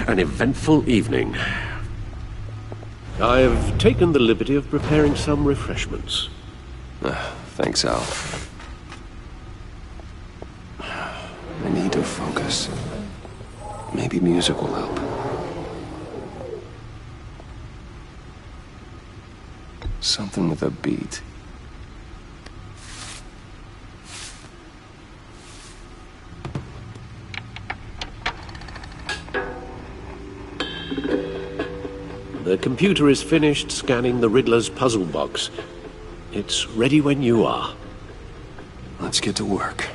an eventful evening. I've taken the liberty of preparing some refreshments. Thanks, Al. I need to focus. Maybe music will help. Something with a beat. The computer is finished scanning the Riddler's puzzle box. It's ready when you are. Let's get to work.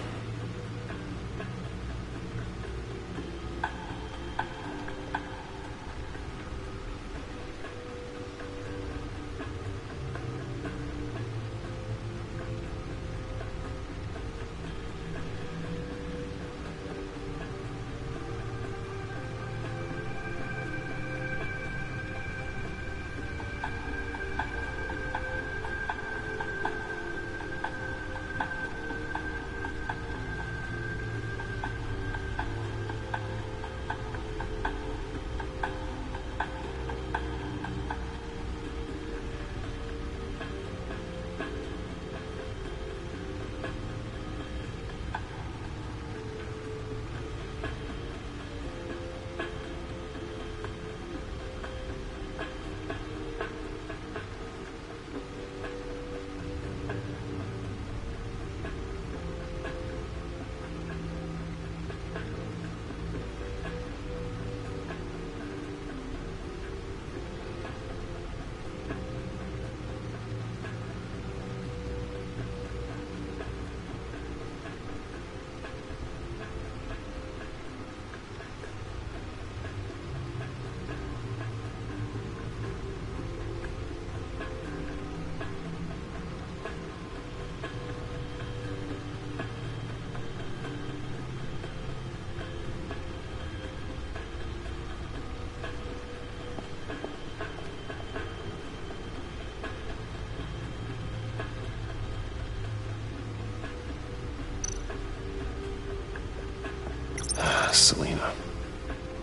Selena.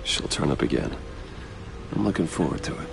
She'll turn up again. I'm looking forward to it.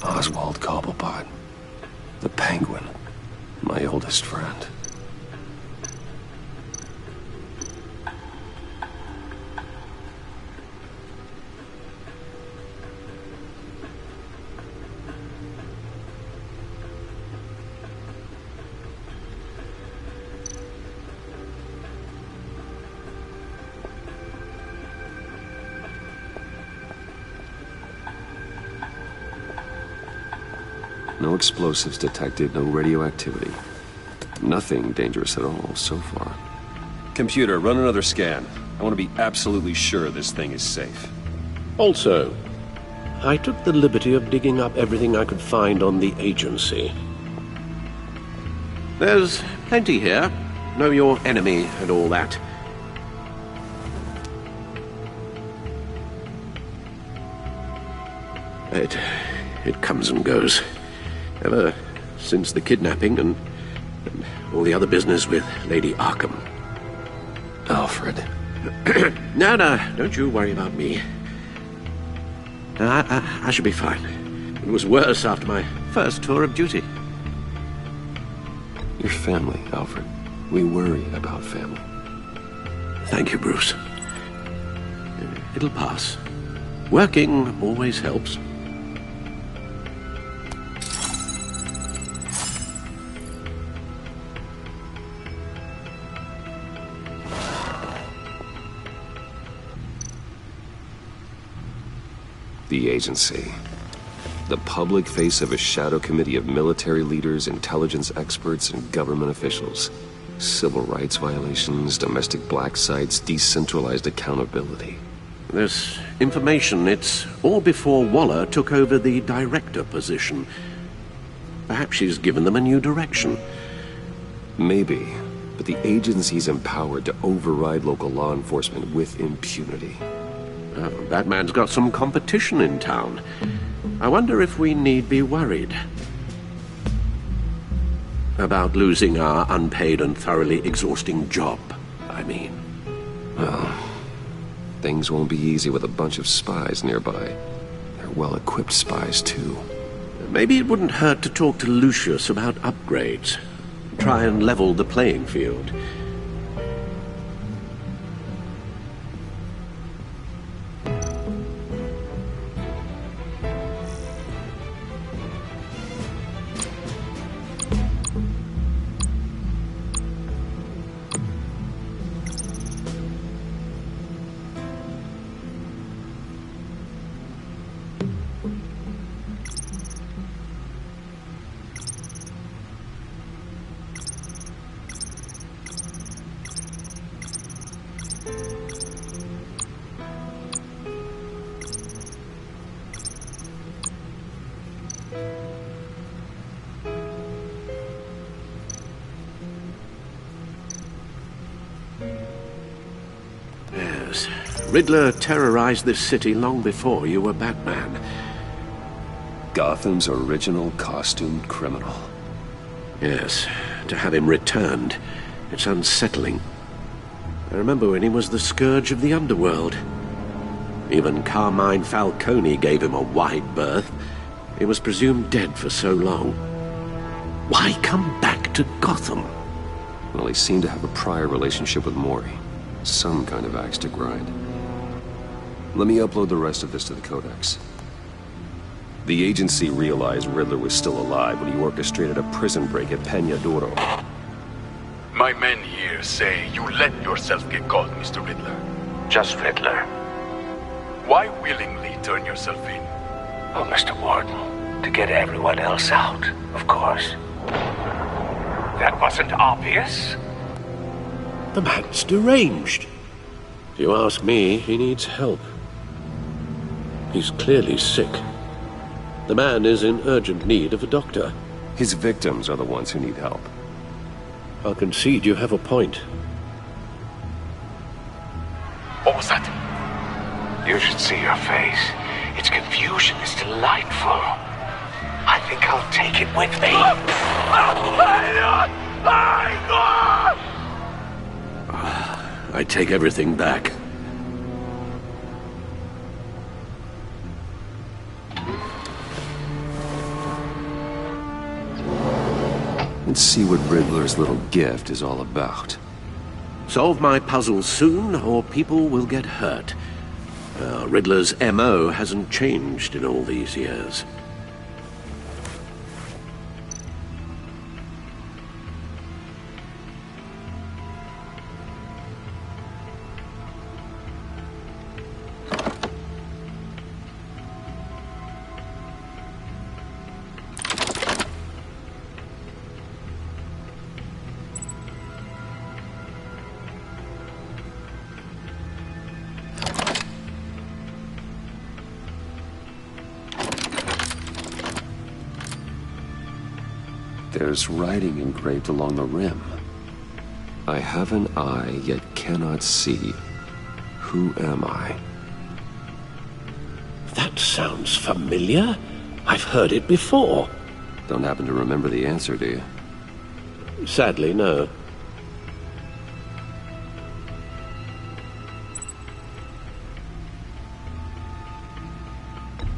Oswald Cobblepot, the Penguin, my oldest friend. No explosives detected, no radioactivity. Nothing dangerous at all so far. Computer, run another scan. I want to be absolutely sure this thing is safe. Also, I took the liberty of digging up everything I could find on the agency. There's plenty here. Know your enemy and all that. It comes and goes. Ever since the kidnapping and all the other business with Lady Arkham. Alfred. No, don't you worry about me. I should be fine. It was worse after my first tour of duty. Your family, Alfred. We worry about family. Thank you, Bruce. It'll pass. Working always helps. The agency. The public face of a shadow committee of military leaders, intelligence experts, and government officials. Civil rights violations, domestic black sites, decentralized accountability. This information, it's all before Waller took over the director position. Perhaps she's given them a new direction. Maybe, but the agency's empowered to override local law enforcement with impunity. Oh, Batman's got some competition in town. I wonder if we need be worried about losing our unpaid and thoroughly exhausting job, I mean. Well, things won't be easy with a bunch of spies nearby. They're well-equipped spies, too. Maybe it wouldn't hurt to talk to Lucius about upgrades. Try and level the playing field. Yes, Riddler terrorized this city long before you were Batman. Gotham's original costumed criminal. Yes, to have him returned, it's unsettling. I remember when he was the scourge of the underworld. Even Carmine Falcone gave him a wide berth. He was presumed dead for so long. Why come back to Gotham? Well, he seemed to have a prior relationship with Mori. Some kind of axe to grind. Let me upload the rest of this to the Codex. The agency realized Riddler was still alive when he orchestrated a prison break at Peña Duro. My men here say you let yourself get caught, Mr. Riddler. Just Riddler. Why willingly turn yourself in? Oh, Mr. Warden, to get everyone else out, of course. That wasn't obvious? The man's deranged. If you ask me, he needs help. He's clearly sick. The man is in urgent need of a doctor. His victims are the ones who need help. I'll concede you have a point. What was that? You should see your face. Its confusion is delightful. I think I'll take it with me. I take everything back. Let's see what Riddler's little gift is all about. Solve my puzzle soon, or people will get hurt. Riddler's M.O. hasn't changed in all these years. There's writing engraved along the rim. I have an eye, yet cannot see. Who am I? That sounds familiar. I've heard it before. Don't happen to remember the answer, do you? Sadly, no.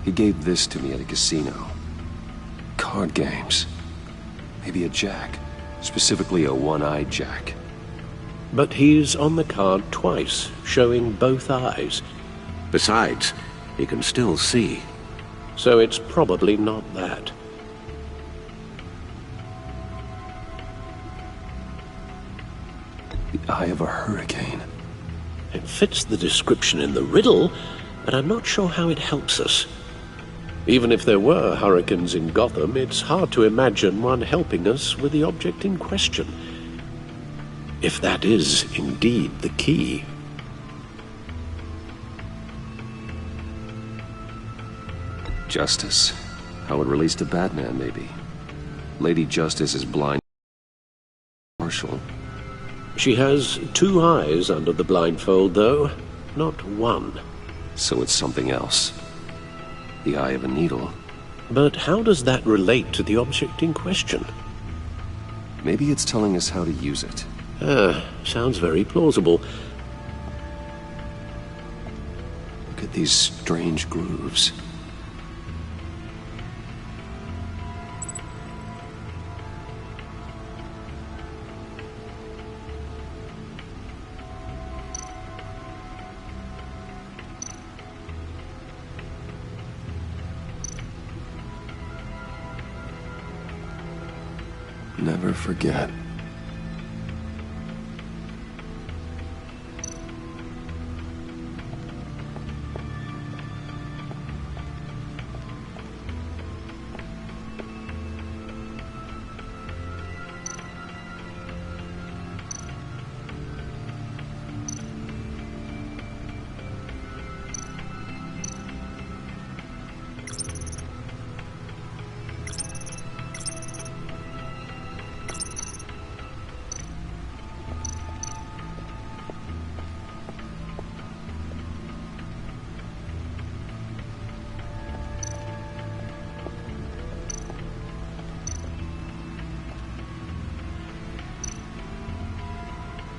He gave this to me at a casino. Card games. Maybe a jack. Specifically a one-eyed jack. But he's on the card twice, showing both eyes. Besides, he can still see. So it's probably not that. The eye of a hurricane. It fits the description in the riddle, but I'm not sure how it helps us. Even if there were hurricanes in Gotham, it's hard to imagine one helping us with the object in question. If that is indeed the key. Justice. How it relates to Batman, maybe. Lady Justice is blind. Partial. She has 2 eyes under the blindfold, though, not 1. So it's something else. The eye of a needle. But how does that relate to the object in question? Maybe it's telling us how to use it. Sounds very plausible. Look at these strange grooves. Never forget.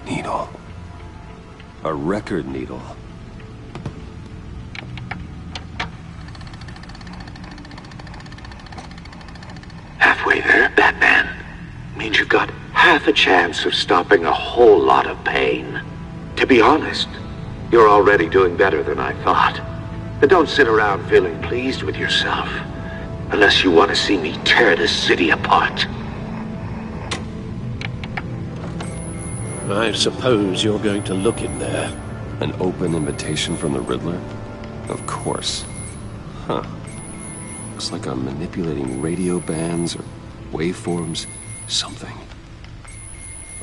Needle. A record needle. Halfway there, Batman. Means you've got half a chance of stopping a whole lot of pain. To be honest, you're already doing better than I thought. But don't sit around feeling pleased with yourself. Unless you want to see me tear this city apart. I suppose you're going to look in there. An open invitation from the Riddler? Of course. Huh. Looks like I'm manipulating radio bands or waveforms. Something.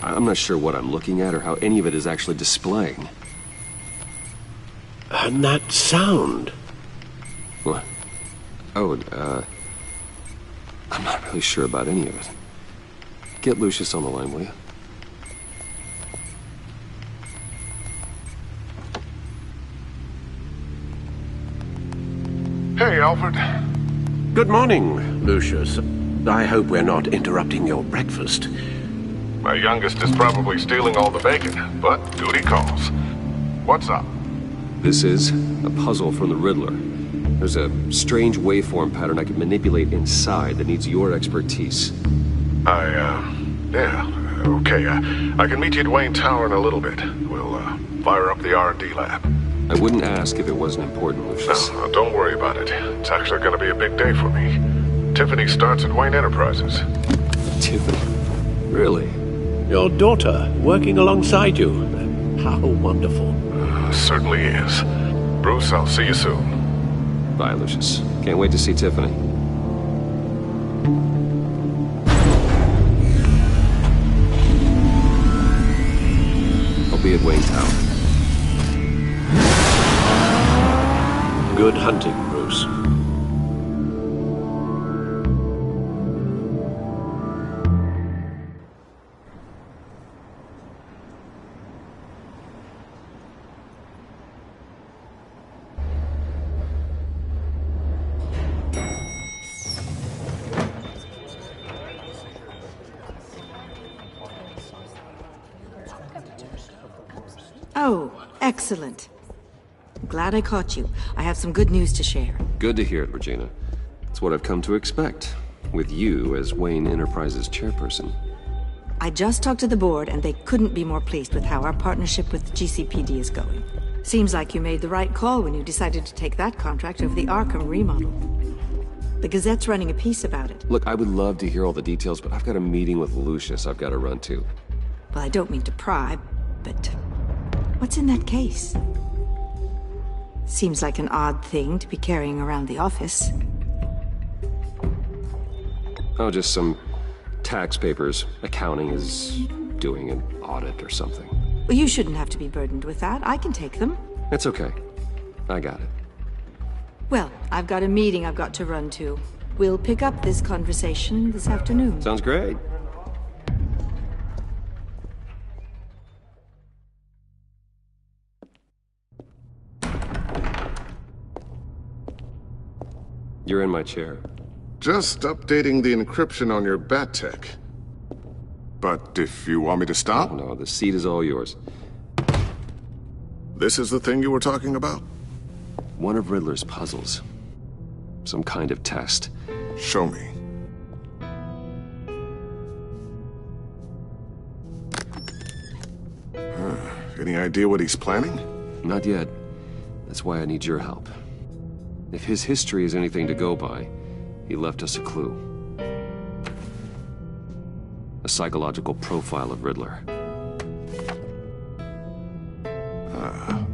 I'm not sure what I'm looking at or how any of it is actually displaying. And that sound. What? Oh, I'm not really sure about any of it. Get Lucius on the line, will you? Hey, Alfred. Good morning, Lucius. I hope we're not interrupting your breakfast. My youngest is probably stealing all the bacon, but duty calls. What's up? This is a puzzle from the Riddler. There's a strange waveform pattern I can manipulate inside that needs your expertise. Yeah, okay. I can meet you at Wayne Tower in a little bit. We'll, fire up the R&D lab. I wouldn't ask if it wasn't important, Lucius. No, don't worry about it. It's actually gonna be a big day for me. Tiffany starts at Wayne Enterprises. Tiffany? Really? Your daughter working alongside you. How wonderful. Certainly is. Bruce, I'll see you soon. Bye, Lucius. Can't wait to see Tiffany. I'll be at Wayne Tower. Good hunting, Bruce. Oh, excellent. Glad I caught you. I have some good news to share. Good to hear it, Regina. It's what I've come to expect, with you as Wayne Enterprises chairperson. I just talked to the board, and they couldn't be more pleased with how our partnership with GCPD is going. Seems like you made the right call when you decided to take that contract over the Arkham remodel. The Gazette's running a piece about it. Look, I would love to hear all the details, but I've got a meeting with Lucius I've got to run to. Well, I don't mean to pry, but what's in that case? Seems like an odd thing to be carrying around the office. Oh, just some tax papers. Accounting is doing an audit or something. Well, you shouldn't have to be burdened with that. I can take them. It's okay. I got it. Well, I've got a meeting I've got to run to. We'll pick up this conversation this afternoon. Sounds great. You're in my chair. Just updating the encryption on your bat tech. But if you want me to stop, No, the seat is all yours. this is the thing you were talking about? One of Riddler's puzzles. Some kind of test. Show me. Any idea what he's planning? Not yet. That's why I need your help. If his history is anything to go by, he left us a clue. A psychological profile of Riddler.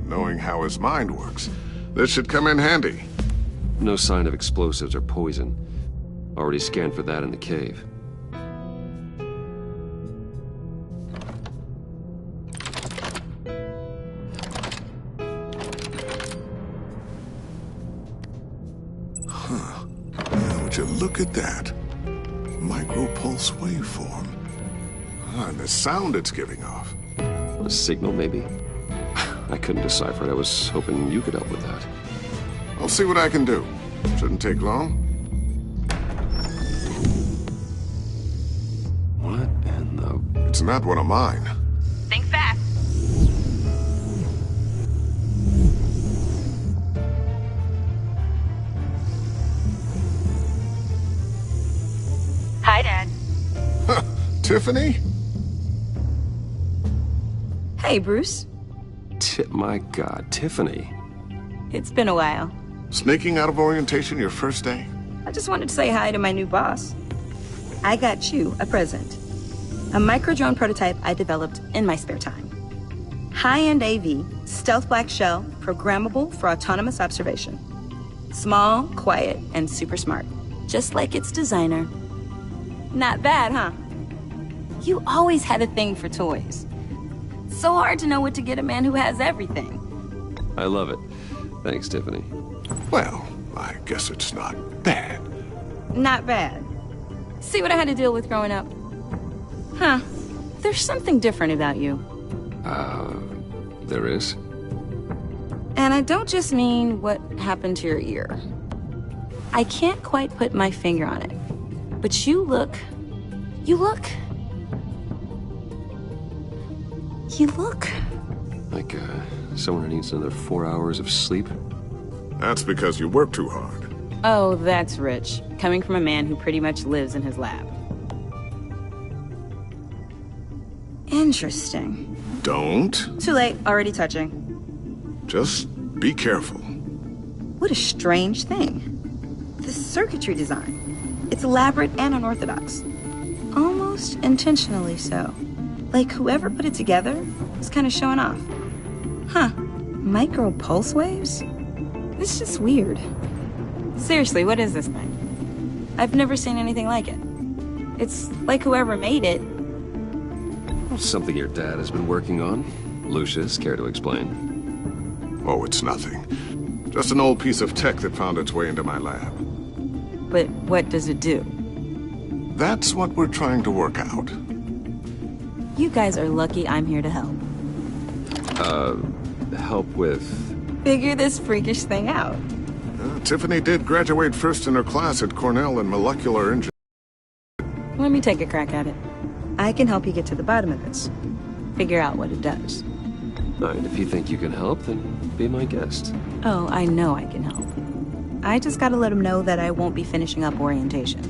Knowing how his mind works, this should come in handy. No sign of explosives or poison. Already scanned for that in the cave. Would you look at that? Micro-pulse waveform. And the sound it's giving off. A signal, maybe? I couldn't decipher it. I was hoping you could help with that. I'll see what I can do. Shouldn't take long. What in the... It's not one of mine. Think fast. Hi, Dad. Tiffany? Hey, Bruce. My God, Tiffany. It's been a while. Sneaking out of orientation your first day? I just wanted to say hi to my new boss. I got you a present. A micro-drone prototype I developed in my spare time. High-end AV, stealth black shell, programmable for autonomous observation. Small, quiet, and super smart. Just like its designer. Not bad, huh? You always had a thing for toys. So hard to know what to get a man who has everything. I love it. Thanks, Tiffany. Well, I guess it's not bad. Not bad. See what I had to deal with growing up? Huh. There's something different about you. There is? And I don't just mean what happened to your ear. I can't quite put my finger on it. But you look... Like, someone who needs another 4 hours of sleep? That's because you work too hard. Oh, that's rich. Coming from a man who pretty much lives in his lab. Interesting. Don't. Too late, already touching. Just be careful. What a strange thing. The circuitry design. It's elaborate and unorthodox. Almost intentionally so. Like whoever put it together was kind of showing off. Huh. Micro pulse waves? It's just weird. Seriously, what is this thing? I've never seen anything like it. It's like whoever made it. Something your dad has been working on. Lucius, care to explain? Oh, it's nothing. Just an old piece of tech that found its way into my lab. But what does it do? That's what we're trying to work out. You guys are lucky I'm here to help. Help with... Figure this freakish thing out. Tiffany did graduate first in her class at Cornell in molecular engineering. Let me take a crack at it. I can help you get to the bottom of this. Figure out what it does. And if you think you can help, then be my guest. Oh, I know I can help. I just gotta let him know that I won't be finishing up orientation.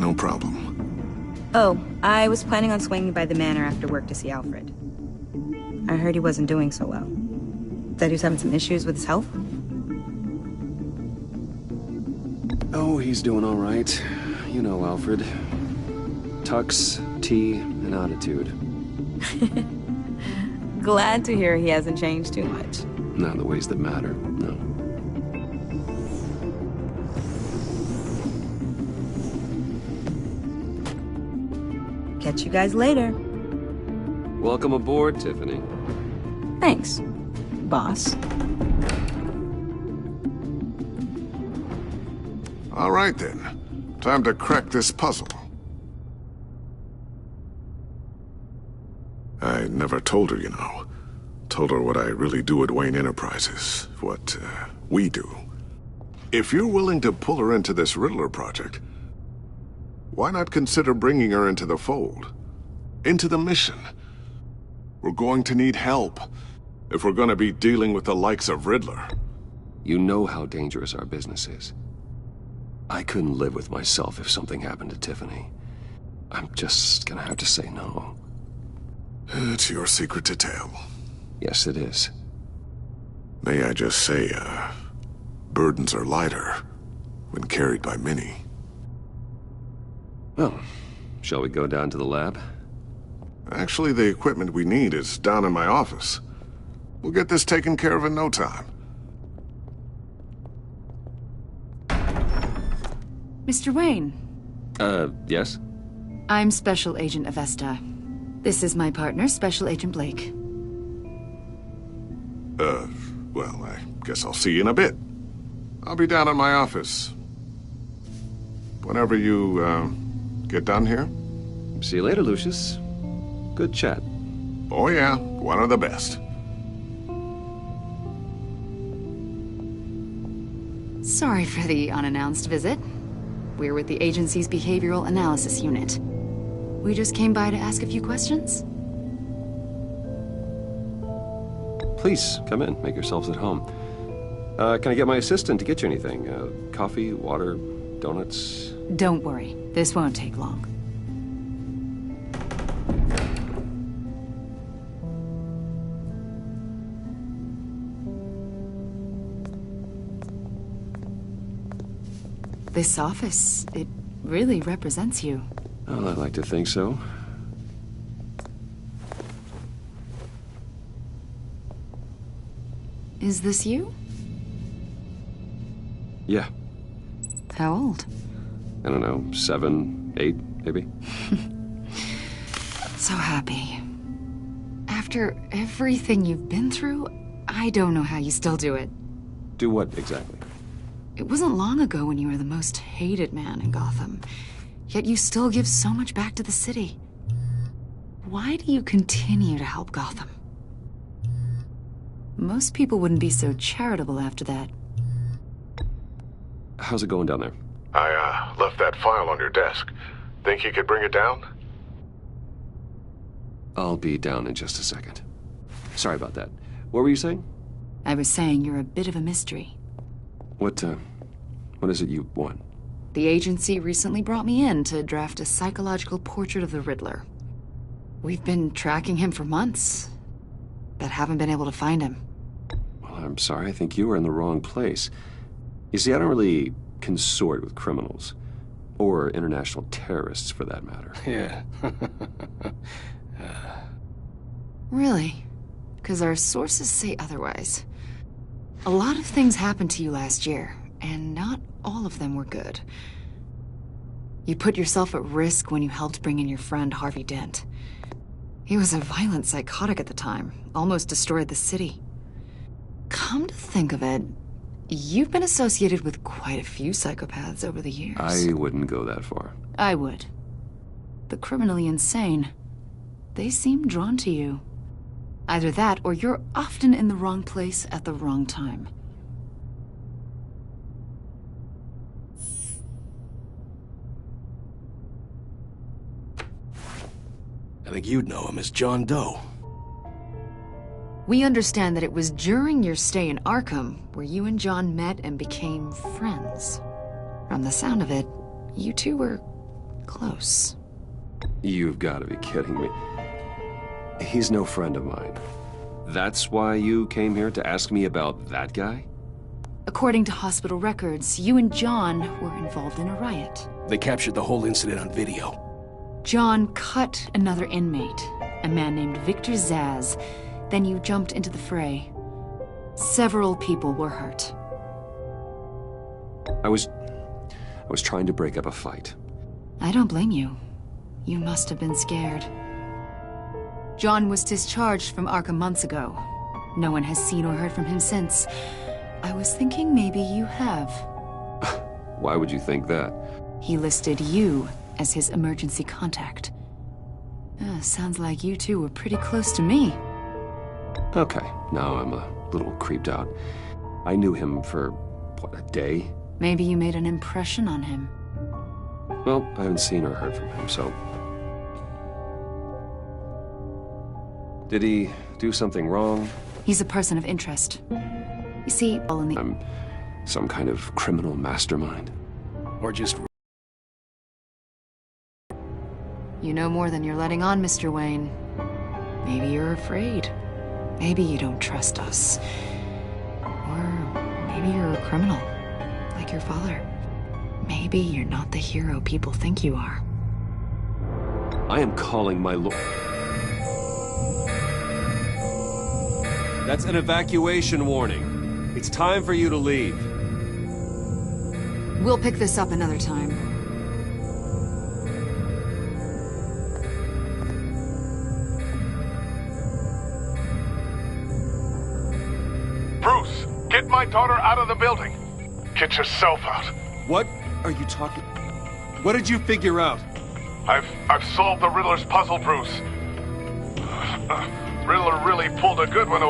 No problem. Oh, I was planning on swinging by the manor after work to see Alfred. I heard he wasn't doing so well. Said he was having some issues with his health? Oh, he's doing all right. You know Alfred. Tux, tea, and attitude. Glad to hear he hasn't changed too much. Not in the ways that matter, no. Catch you guys later. Welcome aboard, Tiffany. Thanks, boss. All right, then. Time to crack this puzzle. I never told her, you know. Told her what I really do at Wayne Enterprises. What, we do. If you're willing to pull her into this Riddler project, why not consider bringing her into the fold? Into the mission? We're going to need help if we're going to be dealing with the likes of Riddler. You know how dangerous our business is. I couldn't live with myself if something happened to Tiffany. I'm just gonna have to say no. It's your secret to tell. Yes, it is. May I just say, burdens are lighter when carried by many. Well, shall we go down to the lab? Actually, the equipment we need is down in my office. We'll get this taken care of in no time. Mr. Wayne. Yes? I'm Special Agent Avesta. This is my partner, Special Agent Blake. Well, I guess I'll see you in a bit. I'll be down in my office. Whenever you, get done here. See you later, Lucius. Good chat. Oh yeah, one of the best. Sorry for the unannounced visit. We're with the agency's behavioral analysis unit. We just came by to ask a few questions. Please, come in. Make yourselves at home. Can I get my assistant to get you anything? Coffee, water, donuts? Don't worry. This won't take long. This office, it really represents you. Well, I'd like to think so. Is this you? Yeah. How old? I don't know, 7, 8, maybe? So happy. After everything you've been through, I don't know how you still do it. Do what, exactly? It wasn't long ago when you were the most hated man in Gotham. Yet you still give so much back to the city. Why do you continue to help Gotham? Most people wouldn't be so charitable after that. How's it going down there? I, left that file on your desk. Think you could bring it down? I'll be down in just a second. Sorry about that. What were you saying? I was saying you're a bit of a mystery. What is it you want? The agency recently brought me in to draft a psychological portrait of the Riddler. We've been tracking him for months, but haven't been able to find him. Well, I'm sorry. I think you were in the wrong place. You see, I don't really consort with criminals. Or international terrorists, for that matter. Yeah. Really? Because our sources say otherwise. A lot of things happened to you last year, and not all of them were good. You put yourself at risk when you helped bring in your friend Harvey Dent. He was a violent psychotic at the time, almost destroyed the city. Come to think of it, you've been associated with quite a few psychopaths over the years. I wouldn't go that far. I would. The criminally insane. They seem drawn to you. Either that, or you're often in the wrong place at the wrong time. I think you'd know him as John Doe. We understand that it was during your stay in Arkham where you and John met and became friends. From the sound of it, you two were close. You've got to be kidding me. He's no friend of mine. That's why you came here to ask me about that guy? According to hospital records, you and John were involved in a riot. They captured the whole incident on video. John cut another inmate, a man named Victor Zsasz. Then you jumped into the fray. Several people were hurt. I was trying to break up a fight. I don't blame you. You must have been scared. John was discharged from Arkham months ago. No one has seen or heard from him since. I was thinking maybe you have. Why would you think that? He listed you as his emergency contact. Sounds like you two were pretty close to me. Okay, now I'm a little creeped out. I knew him for, what, a day? Maybe you made an impression on him. Well, I haven't seen or heard from him, so... Did he do something wrong? He's a person of interest. You see, all in the... I'm some kind of criminal mastermind? Or just... You know more than you're letting on, Mr. Wayne. Maybe you're afraid. Maybe you don't trust us. Or maybe you're a criminal, like your father. Maybe you're not the hero people think you are. I am calling my lord. That's an evacuation warning. It's time for you to leave. We'll pick this up another time. Bruce, get my daughter out of the building. Get yourself out. What are you talking... What did you figure out? I've solved the Riddler's puzzle, Bruce. Riddler really pulled a good one